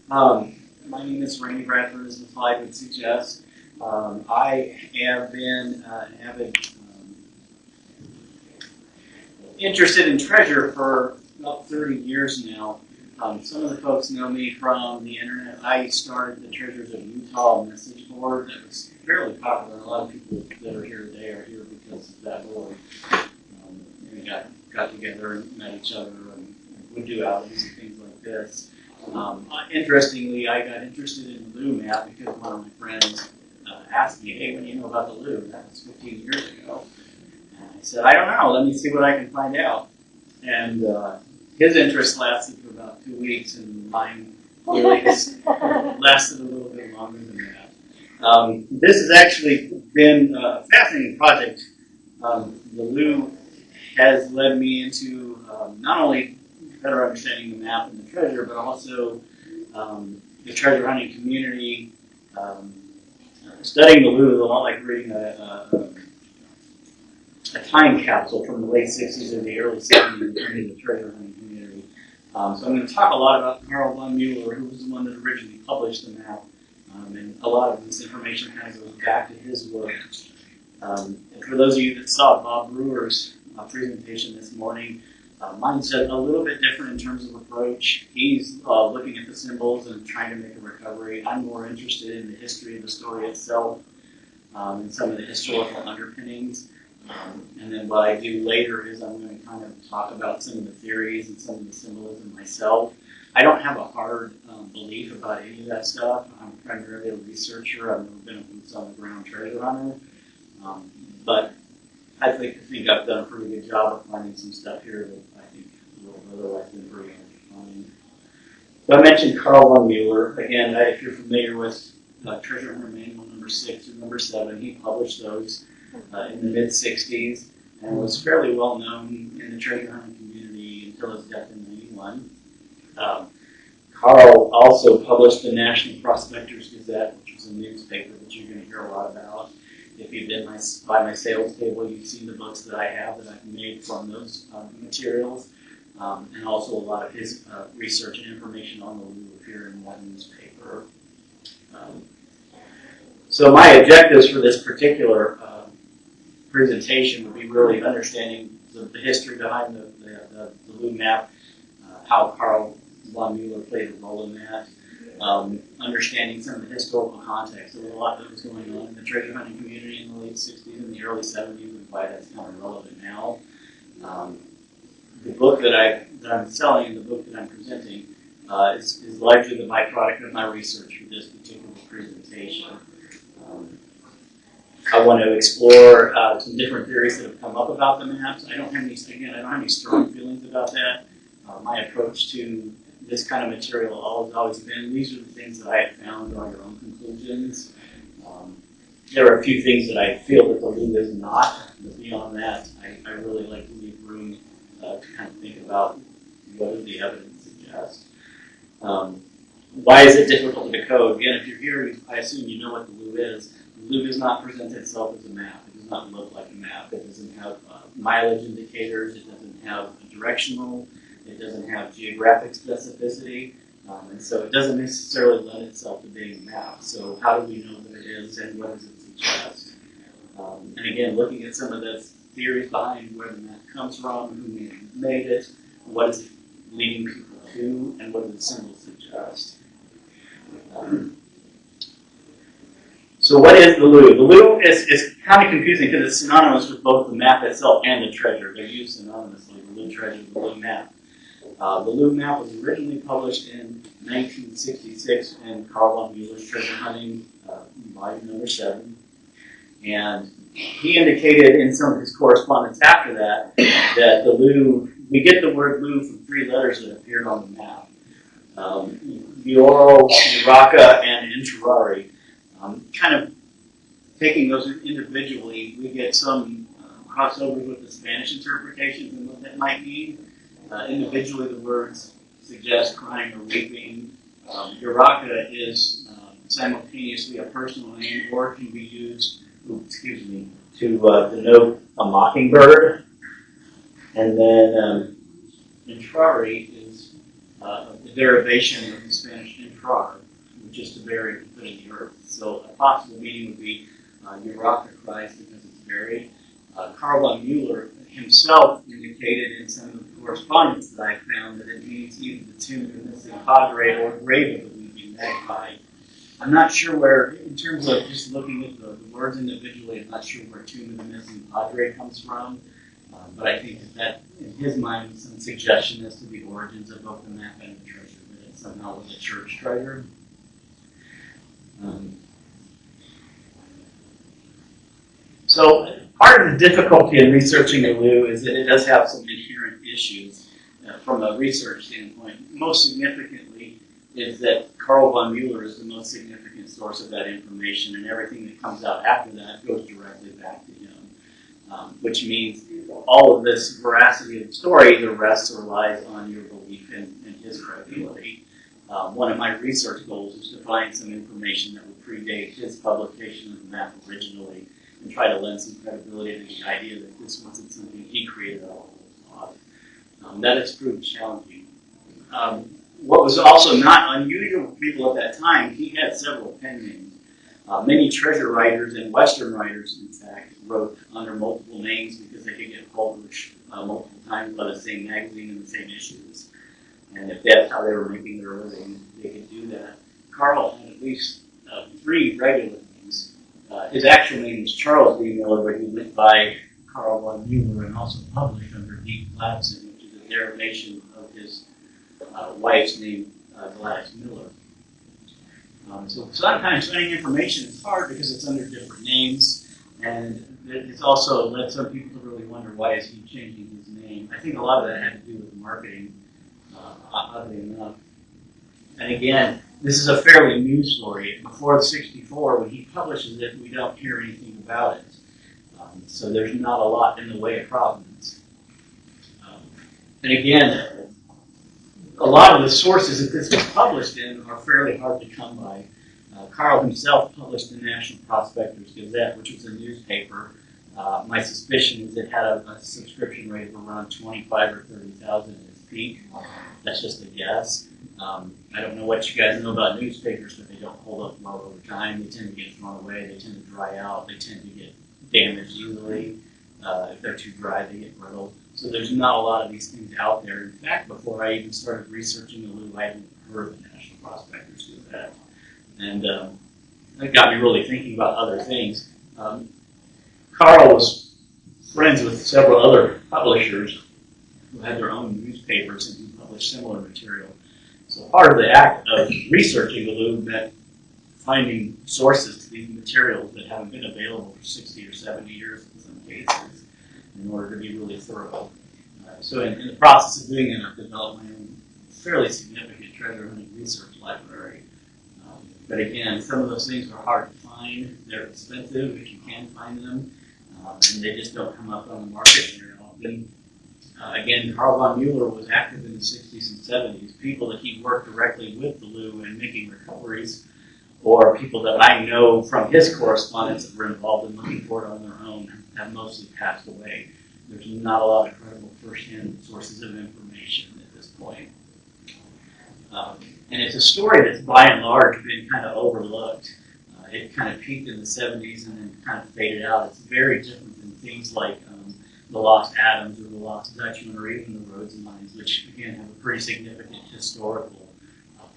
My name is Bradford, as the slide would suggest. I have been an avid interested in treasure for about 30 years now. Some of the folks know me from the internet. I started the Treasures of Utah message board that was fairly popular. A lot of people that are here today are here because of that board. We got together and met each other and would do outings and things like this. Interestingly, I got interested in the Lue map because one of my friends asked me, "Hey, what do you know about the Lue?" That was 15 years ago. And I said, "I don't know. Let me see what I can find out." And his interest lasted for about 2 weeks, and mine really just lasted a little bit longer than that. This has actually been a fascinating project. The Lue has led me into not only better understanding the map and the treasure, but also the treasure hunting community. Studying the Lue is a lot like reading a time capsule from the late 60s or the early 70s in the treasure hunting community. So I'm going to talk a lot about Carl von Mueller, who was the one that originally published the map, and a lot of this information kind of goes back to his work. And for those of you that saw Bob Brewer's presentation this morning, mine's a little bit different in terms of approach. He's looking at the symbols and trying to make a recovery. I'm more interested in the history of the story itself and some of the historical underpinnings. And then what I do later is I'm going to kind of talk about some of the theories and some of the symbolism myself. I don't have a hard belief about any of that stuff. I'm primarily a researcher. I've never been a boots on the ground treasure hunter. But I think I've done a pretty good job of finding some stuff here that I think will otherwise been pretty hard to find. So I mentioned Carl von Mueller. Again, if you're familiar with Treasure Hunter Manual number 6 or number 7, he published those in the mid-60s and was fairly well known in the treasure hunting community until his death in 91. Carl also published the National Prospectors Gazette, which was a newspaper that you're going to hear a lot about. If you've been by my sales table, you've seen the books that I have that I've made from those materials, and also a lot of his research and information on the Lue appear in that newspaper. So my objectives for this particular presentation would be really understanding the history behind the Lue map, how Carl von Mueller played a role in that, understanding some of the historical context. There was a lot that was going on in the treasure hunting community in the late 60s and the early 70s and why that's kind of relevant now. The book that I'm selling, the book that I'm presenting, is largely the byproduct of my research for this particular presentation. I want to explore some different theories that have come up about the maps. I don't have any strong feelings about that. My approach to this kind of material has always been, these are the things that I have found, draw your own conclusions. There are a few things that I feel that the Lue is not, but beyond that, I really like to leave room to kind of think about what does the evidence suggest. Why is it difficult to decode? Again, if you're here, I assume you know what the Lue is. The Lue does not present itself as a map. It does not look like a map. It doesn't have mileage indicators. It doesn't have a directional. It doesn't have geographic specificity. And so it doesn't necessarily lend itself to being a map. So how do we know that it is and what does it suggest? And again, looking at some of the theories behind where the map comes from, who made it, what is it leading people to, and what do the symbols suggest? So what is the Lue? The Lue is kind of confusing because it's synonymous with both the map itself and the treasure. They're used synonymously, the Lue Treasure, the Lue map. The Lue map was originally published in 1966 in Carl von Mueller's Treasure Hunting, volume number 7. And he indicated in some of his correspondence after that, that the Lue, we get the word Lue from 3 letters that appeared on the map. Buoro, Urraca, and Intrarari. Kind of taking those individually, we get some crossovers with the Spanish interpretations and what that might mean. Individually, the words suggest crying or weeping. Urraca is simultaneously a personal name or can be used, to denote a mockingbird. And then Intrari is the derivation of the Spanish entrar, which is to bury and put in the earth. So a possible meaning would be Eurochrist because it's buried. Karl von Mueller himself indicated in some of the correspondence that I found that it means either the tomb of the missing padre or grave of the weeping magpie. I'm not sure where, in terms of just looking at the words individually, I'm not sure where tomb of the missing padre comes from. But I think that in his mind, was some suggestion as to the origins of both the map and the treasure, that it somehow was a church treasure. So part of the difficulty in researching the Lue is that it does have some inherent issues from a research standpoint. Most significantly is that Karl von Mueller is the most significant source of that information, and everything that comes out after that goes directly back to him, which means all of this veracity of the story either rests or relies on your belief in his credibility. One of my research goals is to find some information that would predate his publication of the map originally and try to lend some credibility to the idea that this wasn't something he created all along. That has proved challenging. What was also not unusual for people at that time, he had several pen names. Many treasure writers and Western writers, in fact, wrote under multiple names because they could get published multiple times by the same magazine and the same issues. And if that's how they were making their living, they could do that. Karl had at least 3 regular names. His actual name was Charles D. Miller, but he went by Karl von Mueller and also published under D. Gladson, which is a derivation of his wife's name, Gladys Miller. So sometimes finding information is hard because it's under different names, and it's also led some people to really wonder why is he changing his name. I think a lot of that had to do with marketing, oddly enough. And again, this is a fairly new story. Before '64, when he publishes it, we don't hear anything about it. So there's not a lot in the way of provenance. And again, a lot of the sources that this was published in are fairly hard to come by. Karl himself published the National Prospectors Gazette, which was a newspaper. My suspicion is it had a subscription rate of around 25 or 30,000 at its peak. That's just a guess. I don't know what you guys know about newspapers, but they don't hold up well over time. They tend to get thrown away. They tend to dry out. They tend to get damaged easily. If they're too dry, they get brittle. So there's not a lot of these things out there. In fact, before I even started researching the Lue, I hadn't heard of the National Prospectors Gazette. And that got me really thinking about other things. Karl was friends with several other publishers who had their own newspapers and who published similar material. So part of the act of researching the Lue meant finding sources to these materials that haven't been available for 60 or 70 years in some cases in order to be really thorough. So in the process of doing it, I've developed my own fairly significant treasure hunting research library. But again, some of those things are hard to find. They're expensive if you can find them, and they just don't come up on the market very often. Again, Karl von Mueller was active in the 60s and 70s. People that he worked directly with the Lue in making recoveries, or people that I know from his correspondence that were involved in looking for it on their own, have mostly passed away. There's not a lot of credible first-hand sources of information at this point. And it's a story that's by and large been kind of overlooked. It kind of peaked in the 70s and then kind of faded out. It's very different than things like the Lost Adams or the Lost Dutchman or even the Roads and Lines, which again have a pretty significant historical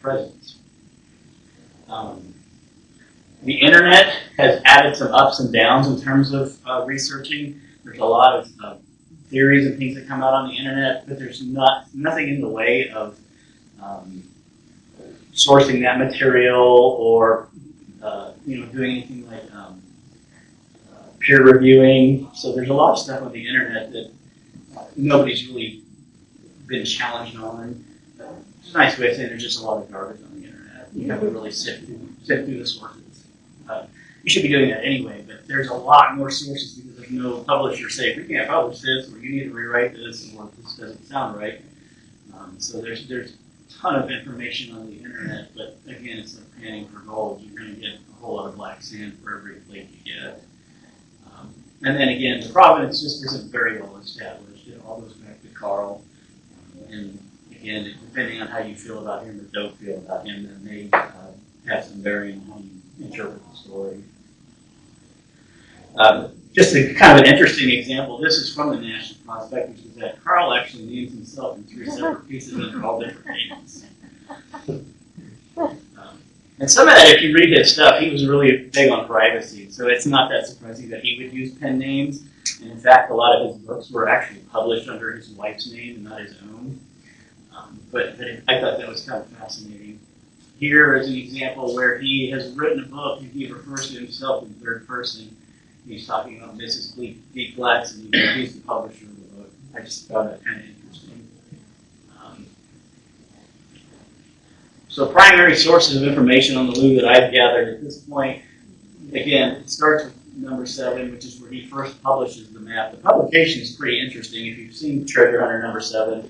presence. The internet has added some ups and downs in terms of researching. There's a lot of theories and things that come out on the internet, but there's nothing in the way of sourcing that material or doing anything like peer reviewing. So there's a lot of stuff on the internet that nobody's really been challenged on. It's a nice way of saying there's just a lot of garbage on the internet. You have to really sift through the sources. You should be doing that anyway, but there's a lot more sources because there's no publisher saying, we can't publish this, or you need to rewrite this, or this doesn't sound right. So there's a ton of information on the internet, but again, it's like panning for gold. You're going to get a whole lot of black sand for every plate you get. And then again, the provenance just isn't very well established. It all goes back to Karl. And again, it depends depending on how you feel about him or don't feel about him, then may have some bearing on how you interpret the story. Just a kind of an interesting example, this is from the National Prospect, which is that Carl actually names himself in 3 separate pieces under all different names. And some of that, if you read his stuff, he was really big on privacy, so it's not that surprising that he would use pen names. And in fact, a lot of his books were actually published under his wife's name and not his own. But I thought that was kind of fascinating. Here is an example where he has written a book and he refers to himself in third person. He's talking about Mrs. D. Gladson, he's the publisher of the book. I just found that kind of interesting. So primary sources of information on the Lue that I've gathered at this point, again, it starts with number 7, which is where he first publishes the map. The publication is pretty interesting. If you've seen Treasure Hunter number 7,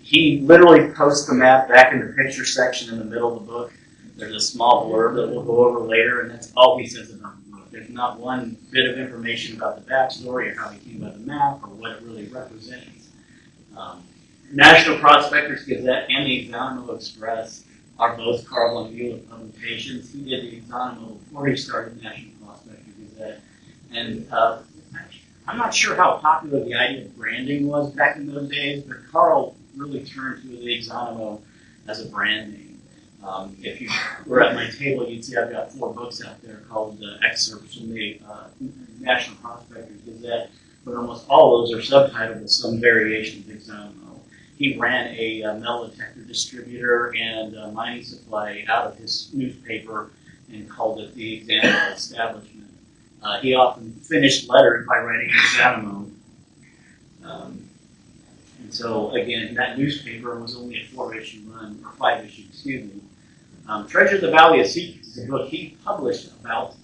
he literally posts the map back in the picture section in the middle of the book. There's a small blurb that we'll go over later, and that's all he says about the book. There's not one bit of information about the backstory or how he came by the map or what it really represents. National Prospectors Gazette and the Exonimo Express are both Carl von Mueller publications. He did the Exonimo before he started National Prospector Gazette. And I'm not sure how popular the idea of branding was back in those days, but Carl really turned to the Exonimo as a brand name. If you were at my table, you'd see I've got 4 books out there called excerpts from the National Prospectors Gazette, but almost all of those are subtitled with some variation of Exonimo. He ran a metal detector distributor and mining supply out of his newspaper and called it the Exonimo Establishment. He often finished letters by writing Exonimo. And so, again, that newspaper was only a 4-issue run, or 5-issue, excuse me. Treasure of the Valley of Secrets is a book he published about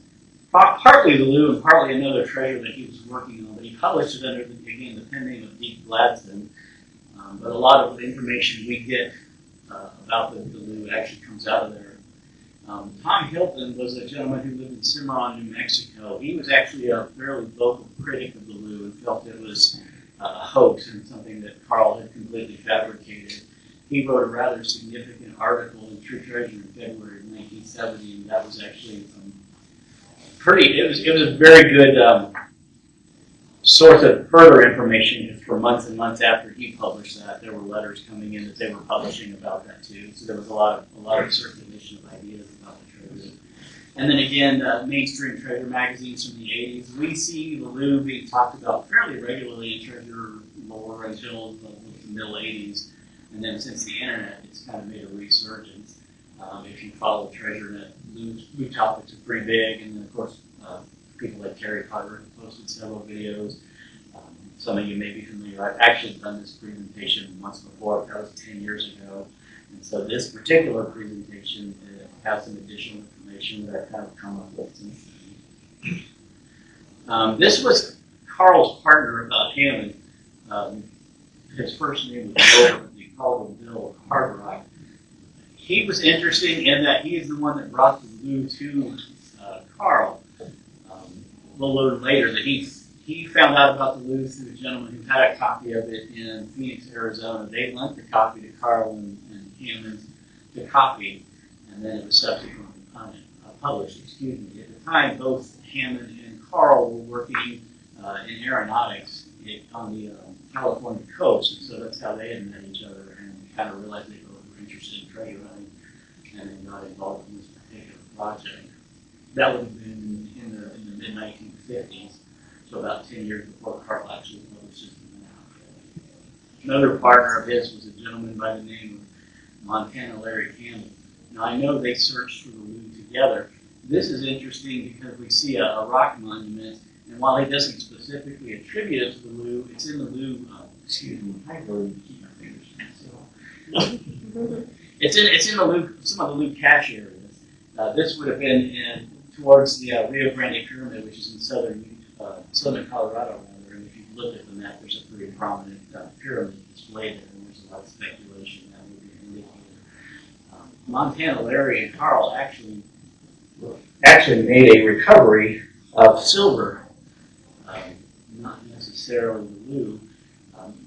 partly the Lue and partly another treasure that he was working on. But he published it under, again, the pen name of D. Gladson. But a lot of the information we get about the Lue actually comes out of there. Tom Hilton was a gentleman who lived in Cimarron, New Mexico. He was actually a fairly vocal critic of the Lue and felt it was a hoax and something that Carl had completely fabricated. He wrote a rather significant article in Lue Treasure in February of 1970, and that was actually it was a very good source of further information for months and months after he published that. There were letters coming in that they were publishing about that too. So there was a lot of circulation of ideas about the treasure. And then again, mainstream treasure magazines from the 80s. We see the Lue being talked about fairly regularly in treasure lore until the middle 80s. And then since the internet, it's kind of made a resurgence. If you follow TreasureNet, Lue topics are pretty big. And then of course, people like Terry Carter have posted several videos. Some of you may be familiar. I've actually done this presentation once before. That was 10 years ago. And so this particular presentation has some additional information that I've kind of come up with since then. This was Carl's partner, Hammond. His first name was Bill. They called him Bill Cartwright. He was interesting in that he is the one that brought the Lue to Carl. A little later that he found out about the Lue through a gentleman who had a copy of it in Phoenix, Arizona. They lent the copy to Carl and Hammond to copy, and then it was subsequently published. Excuse me. At the time, both Hammond and Carl were working in aeronautics on the California coast, and so that's how they had met each other and kind of realized they both were interested in treasure hunting, and they got involved in this particular project. That would have been in the mid-1950s, so about 10 years before Carl actually published his map. Another partner of his was a gentleman by the name of Montana Larry Campbell. Now I know they searched for the Lue together. This is interesting because we see a rock monument, and while he doesn't specifically attribute it to the Lue, it's in the Lue, excuse me, I really keep my fingers so. It's in the Lue, some of the Lue cache areas. This would have been towards the Rio Grande Pyramid, which is in southern Colorado, rather. And if you look at the map, there's a pretty prominent pyramid displayed there, and there's a lot of speculation that would be an indicator. Montana Larry and Carl actually made a recovery of silver, not necessarily the Lue.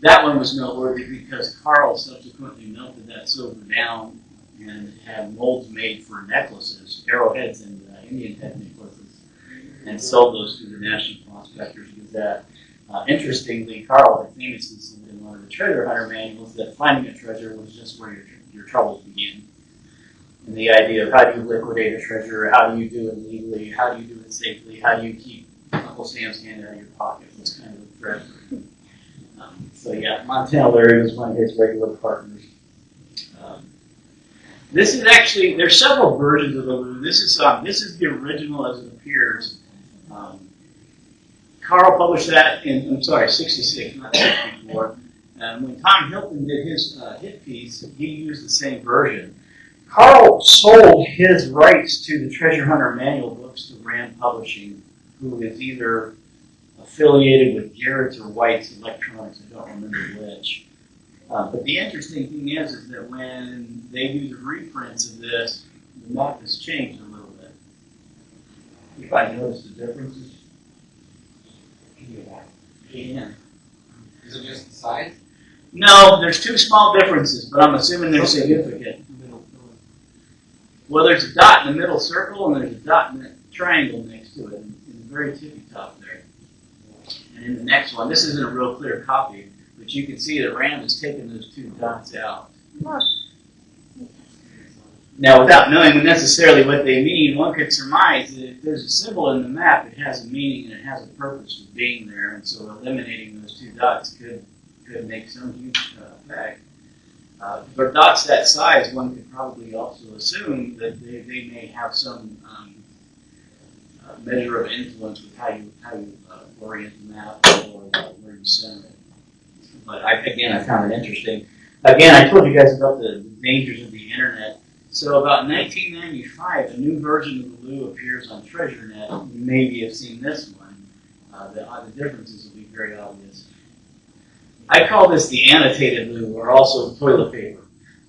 That one was noteworthy because Carl subsequently melted that silver down and had molds made for necklaces, arrowheads and Indian head necklaces, and sold those to the National Prospectors Gazette. Interestingly, Carl had famously said in one of the treasure hunter manuals that finding a treasure was just where your troubles begin. And the idea of how do you liquidate a treasure, how do you do it legally, how do you do it safely, how do you keep Uncle Sam's hand out of your pocket was kind of a threat for him. So yeah, Montana Larry was one of his regular partners. This is actually, there's several versions of the Lue. This is the original as it appears. Carl published that in, I'm sorry, 66, not 64. When Tom Hilton did his hit piece, he used the same version. Carl sold his rights to the Treasure Hunter Manual books to Rand Publishing, who is either affiliated with Garrett's or White's Electronics, I don't remember which. But the interesting thing is that when they do the reprints of this, the map has changed a little bit. If I notice the differences. Yeah. Is it just the size? No, there's two small differences, but I'm assuming they're significant. Well, there's a dot in the middle circle, and there's a dot in the triangle next to it, in the very tippy top there. And in the next one, this isn't a real clear copy, but you can see that Rand has taken those two dots out. Now, without knowing necessarily what they mean, one could surmise that if there's a symbol in the map, it has a meaning and it has a purpose for being there, and so eliminating those two dots could make some huge effect. For dots that size, one could probably also assume that they may have some measure of influence with how you orient the map or where you center it. But I found it interesting. Again, I told you guys about the dangers of the internet. So about 1995, a new version of the Lue appears on TreasureNet. You maybe have seen this one. The differences will be very obvious. I call this the annotated Lue, or also toilet paper.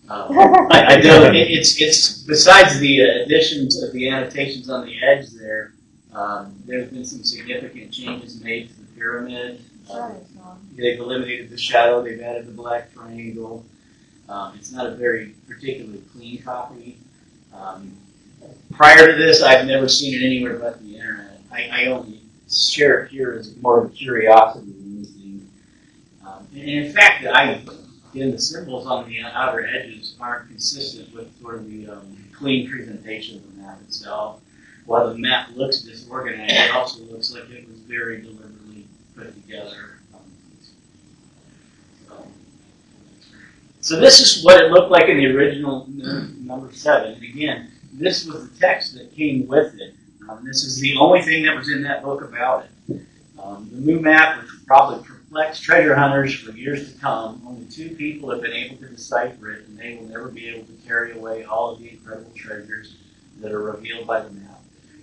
I do. It's besides the additions of the annotations on the edge there. There's been some significant changes made to the pyramid. They've eliminated the shadow. They've added the black triangle. It's not a very particularly clean copy. Prior to this, I've never seen it anywhere but the internet. I only share it here as more of a curiosity than anything. And in fact, the symbols on the outer edges aren't consistent with sort of the clean presentation of the map itself. While the map looks disorganized, it also looks like it was very deliberately put together. So this is what it looked like in the original number 7. And again, this was the text that came with it. This is the only thing that was in that book about it. The new map, which would probably perplex treasure hunters for years to come. Only 2 people have been able to decipher it, and they will never be able to carry away all of the incredible treasures that are revealed by the map.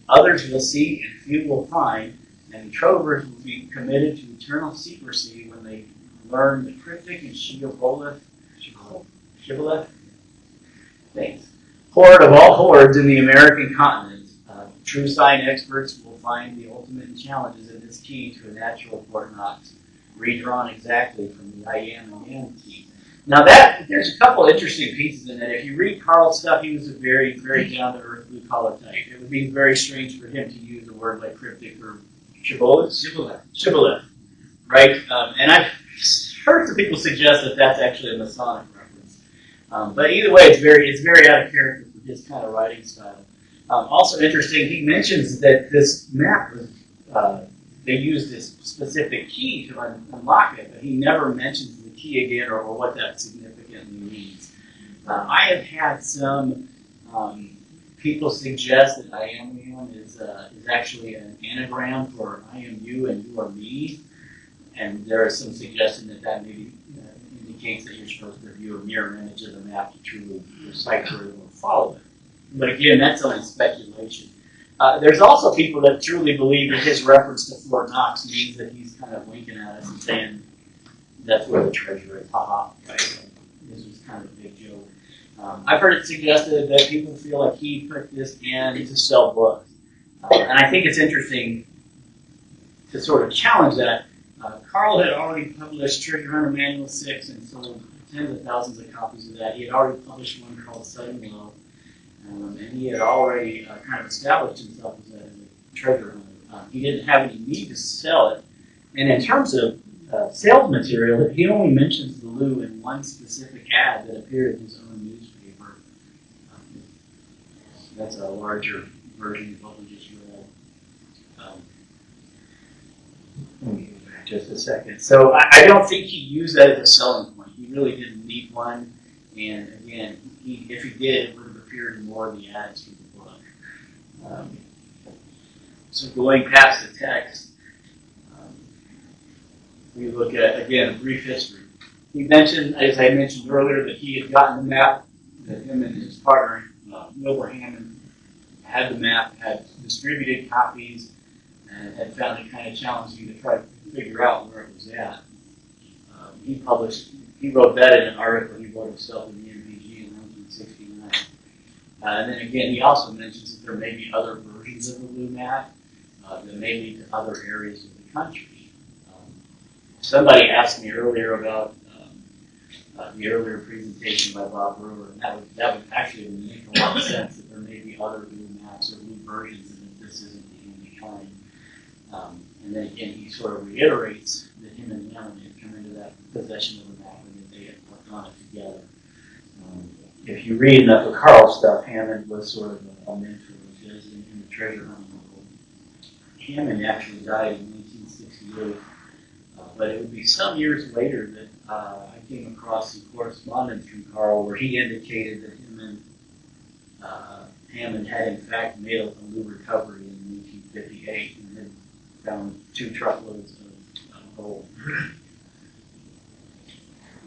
Others will seek, and few will find, and trovers will be committed to eternal secrecy when they learn the cryptic and shibboleth hoard of all hoards in the American continent. True sign experts will find the ultimate challenges in this key to a natural Fort Knox, redrawn exactly from the I am and am key. Now there's a couple interesting pieces in that. If you read Carl's stuff, he was a very, very down-to-earth blue-collar type. It would be very strange for him to use a word like cryptic or shibboleth, right? And I've heard some people suggest that that's actually a Masonic reference. But either way, it's very out of character for his kind of writing style. Also interesting, he mentions that this map was, they used this specific key to unlock it, but he never mentions the key again or what that significantly means. I have had some people suggest that I am is actually an anagram for I am you and you are me, and there is some suggestion that maybe indicates that you're supposed to view a mirror image of the map to truly decipher it or follow it. But again, that's only speculation. There's also people that truly believe that his reference to Fort Knox means that he's kind of winking at us and saying that's where the treasure is. Haha. Right? This was kind of a big joke. I've heard it suggested that people feel like he put this in to sell books. And I think it's interesting to sort of challenge that. Carl had already published Treasure Hunter Manual 6 and sold tens of thousands of copies of that. He had already published one called Sudden Low, and he had already kind of established himself as a treasure hunter. He didn't have any need to sell it. And in terms of sales material, he only mentions the Lue in one specific ad that appeared in his own newspaper. That's a larger version of what we just read. Let me go back just a second. So I don't think he used that as a selling point. He really didn't need one. And again, if he did, it would have appeared in more of the ads for the book. So going past the text, we look at, again, a brief history. He mentioned, as I mentioned earlier, that he had gotten the map, that him and his partner, Wilbur Hammond, had the map, had distributed copies, and had found it kind of challenging to try to figure out where it was at. He wrote that in an article he wrote himself in the MPG in 1969. And then again, he also mentions that there may be other versions of the Lue map that may lead to other areas of the country. Somebody asked me earlier about the earlier presentation by Bob Brewer, and that would actually make a lot of sense that there may be other Lue maps or Lue versions, and that this isn't the only kind. And then again, he sort of reiterates that him and Hammond had come into that possession of the map and that they had worked on it together. If you read enough of Carl's stuff, Hammond was sort of a mentor of his in the treasure hunting world. Hammond actually died in 1968. But it would be some years later that I came across some correspondence from Carl where he indicated that him and Hammond had in fact made a Lue recovery in 1958 and had found 2 truckloads of gold.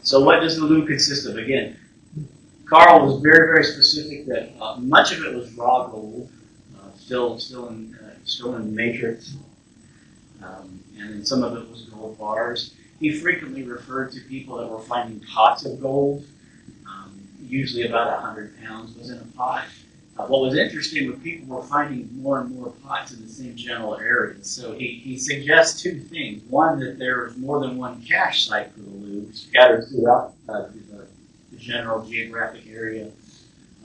So what does the Lue consist of? Again, Carl was very, very specific that much of it was raw gold, still in matrix. And then some of it was gold bars. He frequently referred to people that were finding pots of gold. Usually about 100 pounds was in a pot. What was interesting was people were finding more and more pots in the same general areas. So he suggests 2 things. One, that there is more than one cache site for the Lue scattered throughout the general geographic area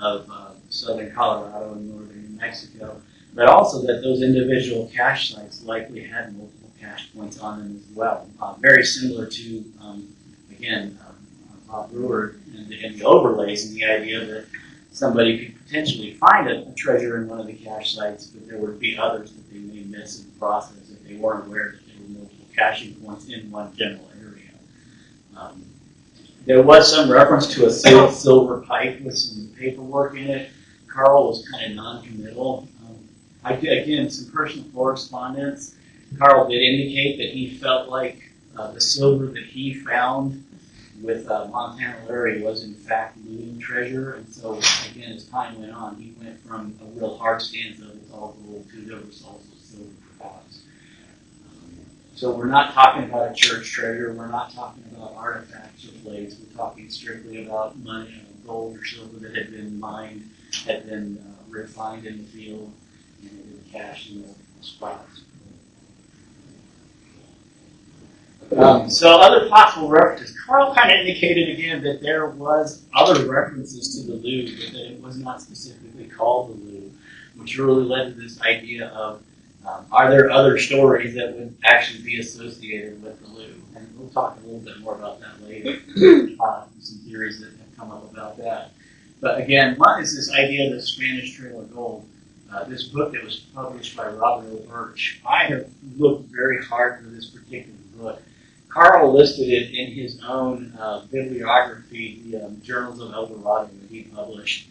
of southern Colorado and northern New Mexico, but also that those individual cache sites likely had multiple cache points on them as well. Very similar to, again, Bob Brewer and the overlays and the idea that somebody could potentially find a treasure in one of the cache sites, but there would be others that they may miss in the process if they weren't aware that there were multiple caching points in one general area. There was some reference to a silver pipe with some paperwork in it. Carl was kind of non-committal. Again, some personal correspondence. Carl did indicate that he felt like the silver that he found with Montana Larry was in fact Lue Treasure, and so again, as time went on, he went from a real hard stance of it's all gold to there was also silver deposits. So we're not talking about a church treasure. We're not talking about artifacts or plates. We're talking strictly about money, gold or silver that had been mined, had been refined in the field, and had been cached in multiple spots. So other possible references. Carl kind of indicated again that there was other references to the Lue, but that it was not specifically called the Lue, which really led to this idea of are there other stories that would actually be associated with the Lue? And we'll talk a little bit more about that later. Some theories that have come up about that. But again, one is this idea of the Spanish Trail of Gold. This book that was published by Robert O. Birch. I have looked very hard for this particular book. Carl listed it in his own bibliography, the Journals of El Dorado that he published.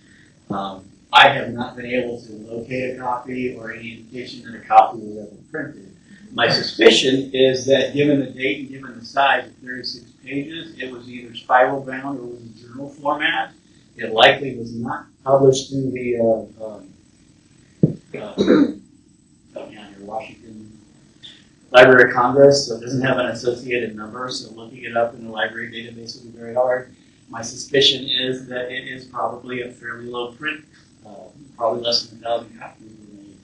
I have not been able to locate a copy or any indication that a copy was ever printed. My suspicion is that given the date and given the size of 36 pages, it was either spiral bound or was in journal format. It likely was not published through the Washington Library of Congress, so it doesn't have an associated number, so looking it up in the library database would be very hard. My suspicion is that it is probably a fairly low print, probably less than 1,000 copies were made.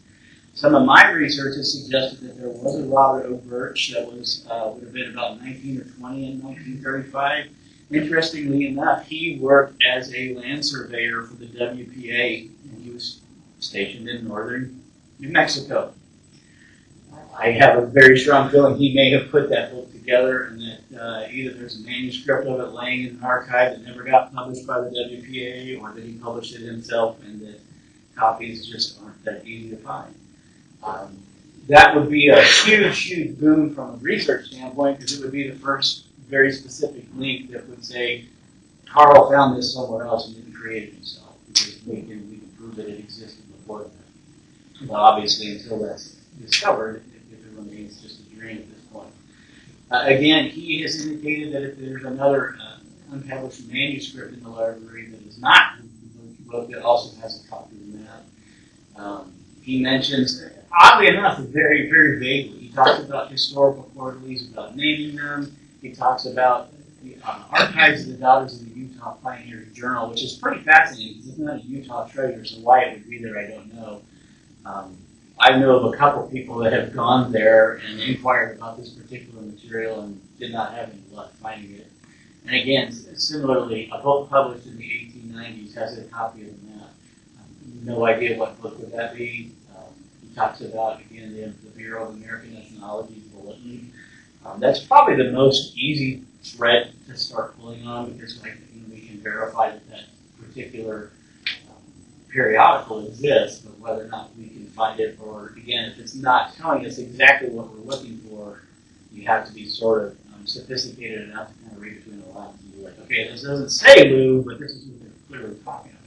Some of my research has suggested that there was a Robert O. Birch that was would have been about 19 or 20 in 1935. Interestingly enough, he worked as a land surveyor for the WPA, and he was stationed in northern New Mexico. I have a very strong feeling he may have put that book together, and that either there's a manuscript of it laying in an archive that never got published by the WPA, or that he published it himself, and that copies just aren't that easy to find. That would be a huge, huge boom from a research standpoint, because it would be the first very specific link that would say, Carl found this somewhere else and didn't create it himself, because we can prove that it existed before that. Well, obviously, until that's discovered, it remains just a dream at this point. Again, he has indicated that if there's another unpublished manuscript in the library that is not the book that also has a copy of the map. He mentions, oddly enough, very, very vaguely, he talks about historical quarterlies, about naming them. He talks about the archives of the Daughters of the Utah Pioneers Journal, which is pretty fascinating because it's not a Utah treasure, so why it would be there, I don't know. I know of a couple people that have gone there and inquired about this particular material and did not have any luck finding it. And again, similarly, a book published in the 1890s has a copy of the map. No idea what book would that be. He talks about, again, the Bureau of American Nationalities Bulletin. That's probably the most easy thread to start pulling on, because we can verify that that particular periodical exists, but whether or not we can find it, or again, if it's not telling us exactly what we're looking for, you have to be sort of sophisticated enough to kind of read between the lines and be like, okay, this doesn't say Lue, but this is what they're clearly talking about.